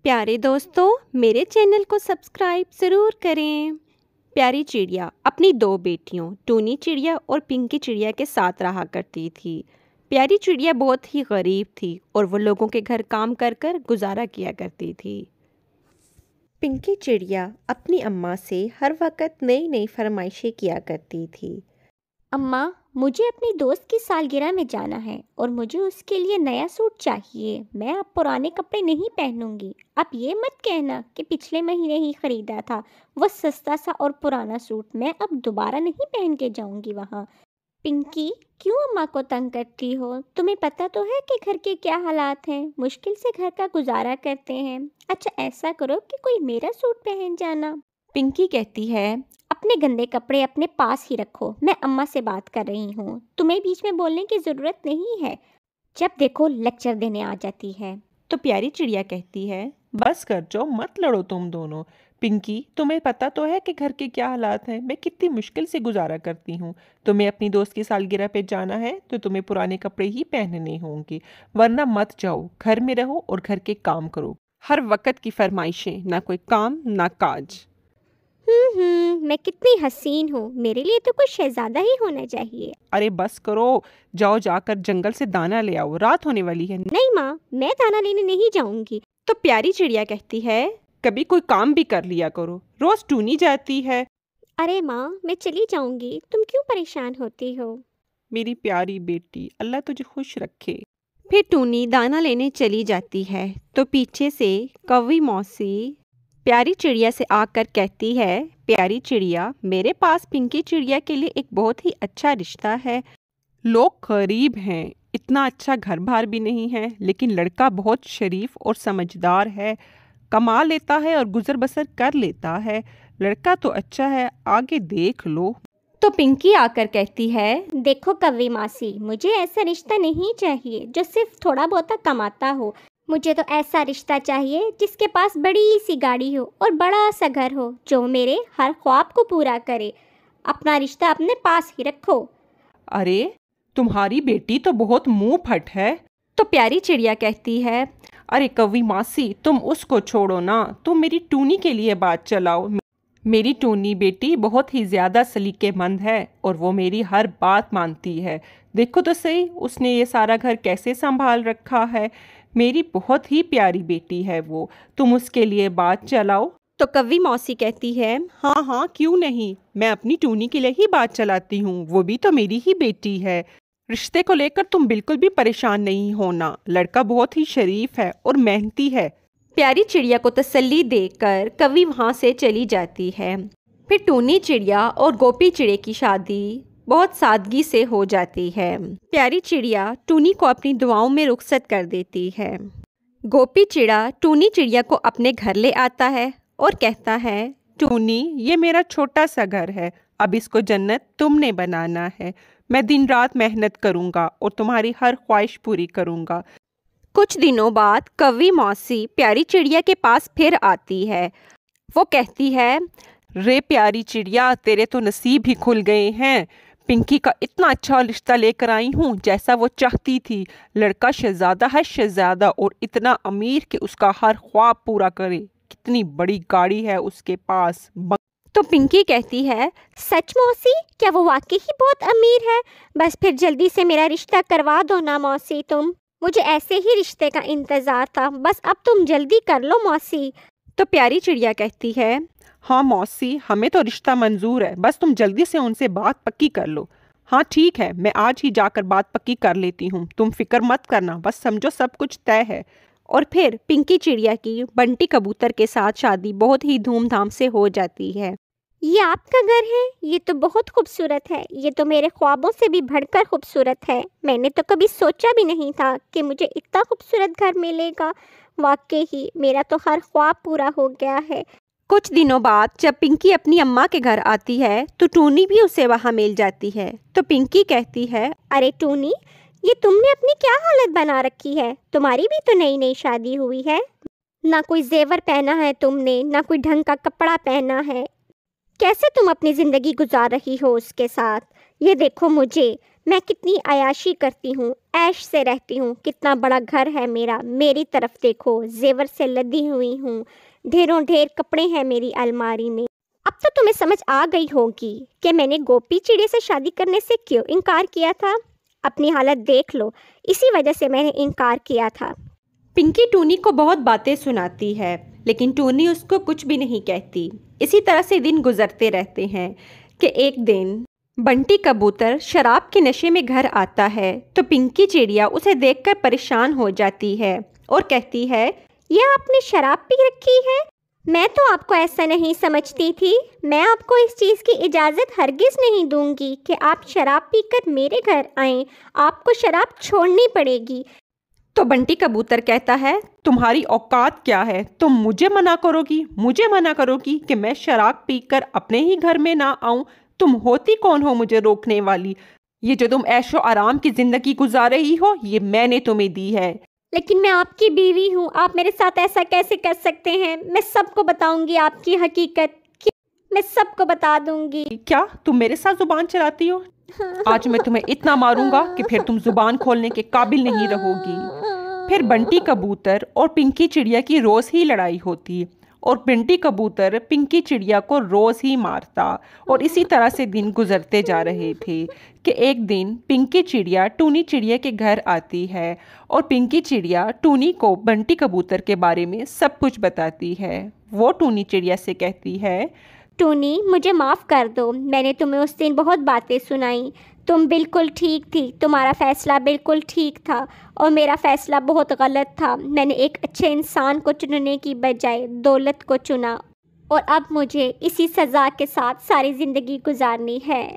پیارے دوستوں، میرے چینل کو سبسکرائب ضرور کریں۔ پیاری چڑیا اپنی دو بیٹیوں ٹونی چڑیا اور پنکی چڑیا کے ساتھ رہا کرتی تھی۔ پیاری چڑیا بہت ہی غریب تھی اور وہ لوگوں کے گھر کام کر کر گزارا کیا کرتی تھی۔ پنکی چڑیا اپنی اماں سے ہر وقت نئی نئی فرمائشیں کیا کرتی تھی۔ اماں، مجھے اپنی دوست کی سالگرہ میں جانا ہے اور مجھے اس کے لیے نیا سوٹ چاہیے۔ میں اب پرانے کپڑے نہیں پہنوں گی۔ اب یہ مت کہنا کہ پچھلے مہینے ہی خریدا تھا وہ سستا سا اور پرانا سوٹ، میں اب دوبارہ نہیں پہن کے جاؤں گی وہاں۔ پنکی، کیوں اماں کو تنگ کرتی ہو؟ تمہیں پتہ تو ہے کہ گھر کے کیا حالات ہیں، مشکل سے گھر کا گزارا کرتے ہیں۔ اچھا ایسا کرو کہ کوئی میرا سوٹ پہن جانا۔ پنکی کہتی ہے، اپنے گندے کپڑے اپنے پاس ہی رکھو، میں اماں سے بات کر رہی ہوں، تمہیں بیچ میں بولنے کی ضرورت نہیں ہے، جب دیکھو لیکچر دینے آ جاتی ہے۔ تو پیاری چڑیا کہتی ہے، بس کر جاؤ، مت لڑو تم دونوں۔ پنکی، تمہیں پتہ تو ہے کہ گھر کے کیا حالات ہیں، میں کتنی مشکل سے گزارا کرتی ہوں۔ تمہیں اپنی دوست کی سالگرہ پہ جانا ہے تو تمہیں پرانے کپڑے ہی پہننے ہوں گے، ورنہ مت جاؤ، گھر میں رہو اور گھر کے کام کرو۔ ہر وقت کی فرمائشیں، نہ کوئی کام نہ کاج۔ میں کتنی حسین ہوں، میرے لیے تو کوئی شہزادہ ہی ہونا چاہیے۔ ارے بس کرو، جاؤ جا کر جنگل سے دانا لے آؤ، رات ہونے والی ہے۔ نہیں ماں، میں دانا لینے نہیں جاؤں گی۔ تو پیاری چڑیا کہتی ہے، کبھی کوئی کام بھی کر لیا کرو، روز ٹونی جاتی ہے۔ ارے ماں، میں چلی جاؤں گی، تم کیوں پریشان ہوتی ہو؟ میری پیاری بیٹی، اللہ تجھے خوش رکھے۔ پھر ٹونی دانا لینے چلی جاتی ہے تو پیچھے سے کوی موسی پیاری چڑیا سے آ کر کہتی ہے، پیاری چڑیا، میرے پاس پنکی چڑیا کے لیے ایک بہت ہی اچھا رشتہ ہے۔ لوگ غریب ہیں، اتنا اچھا گھر بار بھی نہیں ہے، لیکن لڑکا بہت شریف اور سمجھدار ہے، کما لیتا ہے اور گزر بسر کر لیتا ہے۔ لڑکا تو اچھا ہے، آگے دیکھ لو۔ تو پنکی آ کر کہتی ہے، دیکھو کوی ماسی، مجھے ایسا رشتہ نہیں چاہیے جو صرف تھوڑا بہت کماتا ہو۔ مجھے تو ایسا رشتہ چاہیے جس کے پاس بڑی سی گاڑی ہو اور بڑا سا گھر ہو، جو میرے ہر خواب کو پورا کرے۔ اپنا رشتہ اپنے پاس ہی رکھو۔ ارے تمہاری بیٹی تو بہت منہ پھٹ ہے۔ تو پیاری چڑیا کہتی ہے، ارے کوی ماسی، تم اس کو چھوڑو نا، تم میری ٹونی کے لیے بات چلاؤ۔ میری ٹونی بیٹی بہت ہی زیادہ سلیقے مند ہے اور وہ میری ہر بات مانتی ہے۔ دیکھو تو صحیح، اس نے یہ سارا گھر کیسے سنبھال رکھا ہے۔ میری بہت ہی پیاری بیٹی ہے وہ، تم اس کے لیے بات چلاؤ۔ تو کوی موسی کہتی ہے، ہاں ہاں کیوں نہیں، میں اپنی ٹونی کے لیے ہی بات چلاتی ہوں، وہ بھی تو میری ہی بیٹی ہے۔ رشتے کو لے کر تم بالکل بھی پریشان نہیں ہونا، لڑکا بہت ہی شریف ہے اور محنتی ہے۔ پیاری چڑیا کو تسلی دے کر کوی وہاں سے چلی جاتی ہے۔ پھر ٹونی چڑیا اور گوپی چڑے کی شادی بہت سادگی سے ہو جاتی ہے۔ پیاری چڑیا ٹونی کو اپنی دعاؤں میں رخصت کر دیتی ہے۔ گوپی چڑا ٹونی چڑیا کو اپنے گھر لے آتا ہے اور کہتا ہے، ٹونی، یہ میرا چھوٹا سا گھر ہے، اب اس کو جنت تم نے بنانا ہے۔ میں دن رات محنت کروں گا اور تمہاری ہر خواہش پوری کروں گا۔ کچھ دنوں بعد کوی موسی پیاری چڑیا کے پاس پھر آتی ہے۔ وہ کہتی ہے، رے پیاری چڑیا، تیرے تو نصیب ہی کھل گئے ہیں، پنکی کا اتنا اچھا رشتہ لے کر آئی ہوں جیسا وہ چاہتی تھی۔ لڑکا شہزادہ ہے، شہزادہ، اور اتنا امیر کہ اس کا ہر خواب پورا کرے، کتنی بڑی گاڑی ہے اس کے پاس۔ تو پنکی کہتی ہے، سچ موسی، کیا وہ واقعی ہی بہت امیر ہے؟ بس پھر جلدی سے میرا رشتہ کروا دو نا موسی تم، مجھے ایسے ہی رشتے کا انتظار تھا، بس اب تم جلدی کر لو موسی۔ تو پیاری چڑیا کہتی ہے، ہاں موسی، ہمیں تو رشتہ منظور ہے، بس تم جلدی سے ان سے بات پکی کر لو۔ ہاں ٹھیک ہے، میں آج ہی جا کر بات پکی کر لیتی ہوں، تم فکر مت کرنا، بس سمجھو سب کچھ طے ہے۔ اور پھر پنکی چڑیا کی بنٹی کبوتر کے ساتھ شادی بہت ہی دھوم دھام سے ہو جاتی ہے۔ یہ آپ کا گھر ہے؟ یہ تو بہت خوبصورت ہے، یہ تو میرے خوابوں سے بھی بڑھ کر خوبصورت ہے۔ میں نے تو کبھی سوچا بھی نہیں تھا کہ مجھے اتنا خوبصورت گھر ملے گا۔ واقعی ہی میرا تو ہر خواب پورا ہو گیا ہے۔ کچھ دنوں بعد جب پنکی اپنی اماں کے گھر آتی ہے تو ٹونی بھی اسے وہاں مل جاتی ہے۔ تو پنکی کہتی ہے، ارے ٹونی، یہ تم نے اپنی کیا حالت بنا رکھی ہے؟ تمہاری بھی تو نئی نئی شادی ہوئی ہے، نہ کوئی زیور پہنا ہے تم نے، نہ کوئی ڈھنگ کا کپڑا پہنا ہے، کیسے تم اپنی زندگی گزار رہی ہو اس کے ساتھ؟ یہ دیکھو مجھے، میں کتنی عیاشی کرتی ہوں، عیش سے رہتی ہوں، کتنا بڑا گھر ہے میرا، میری طرف دیکھو، زیور سے لدی ہوئی ہوں، ڈھیروں ڈھیر کپڑے ہیں میری الماری میں۔ اب تو تمہیں سمجھ آ گئی ہوگی کہ میں نے گوپی چڑیا سے شادی کرنے سے کیوں انکار کیا تھا۔ اپنی حالت دیکھ لو، اسی وجہ سے میں نے انکار کیا تھا۔ پنکی ٹونی کو بہت باتیں سناتی ہے، لیکن ٹونی اس کو کچھ بھی نہیں کہتی۔ اسی طرح سے دن گزرتے رہتے ہیں کہ ایک دن بنٹی کبوتر شراب کے نشے میں گھر آتا ہے تو پنکی چڑیا اسے دیکھ کر پریشان ہو جاتی ہے اور کہتی ہے، یہ آپ نے شراب پی رکھی ہے؟ میں تو آپ کو ایسا نہیں سمجھتی تھی۔ میں آپ کو اس چیز کی اجازت ہرگز نہیں دوں گی کہ آپ شراب پی کر میرے گھر آئیں، آپ کو شراب چھوڑنی پڑے گی۔ تو بنٹی کبوتر کہتا ہے، تمہاری اوقات کیا ہے؟ تم مجھے منع کرو گی کہ میں شراب پی کر اپنے ہی گھر میں نہ آؤں؟ تم ہوتی کون ہو مجھے روکنے والی؟ یہ جو تم عیش و آرام کی زندگی گزار رہی ہو، یہ میں نے تمہیں دی ہے۔ لیکن میں آپ کی بیوی ہوں، آپ میرے ساتھ ایسا کیسے کر سکتے ہیں؟ میں سب کو بتاؤں گی آپ کی حقیقت، میں سب کو بتا دوں گی۔ کیا تم میرے ساتھ زبان چلاتی ہو؟ آج میں تمہیں اتنا ماروں گا کہ پھر تم زبان کھولنے کے قابل نہیں رہو گی۔ پھر بنٹی کبوتر اور پنکی چڑیا کی روز ہی لڑائی ہوتی اور بنٹی کبوتر پنکی چڑیا کو روز ہی مارتا، اور اسی طرح سے دن گزرتے جا رہے تھے کہ ایک دن پنکی چڑیا ٹونی چڑیا کے گھر آتی ہے اور پنکی چڑیا ٹونی کو بنٹی کبوتر کے بارے میں سب کچھ بتاتی ہے۔ وہ ٹونی چڑیا سے کہتی ہے، ٹونی مجھے معاف کر دو، میں نے تمہیں اس دن بہت باتیں سنائیں، تم بالکل ٹھیک تھی، تمہارا فیصلہ بالکل ٹھیک تھا اور میرا فیصلہ بہت غلط تھا۔ میں نے ایک اچھے انسان کو چننے کی بجائے دولت کو چنا اور اب مجھے اسی سزا کے ساتھ ساری زندگی گزارنی ہے۔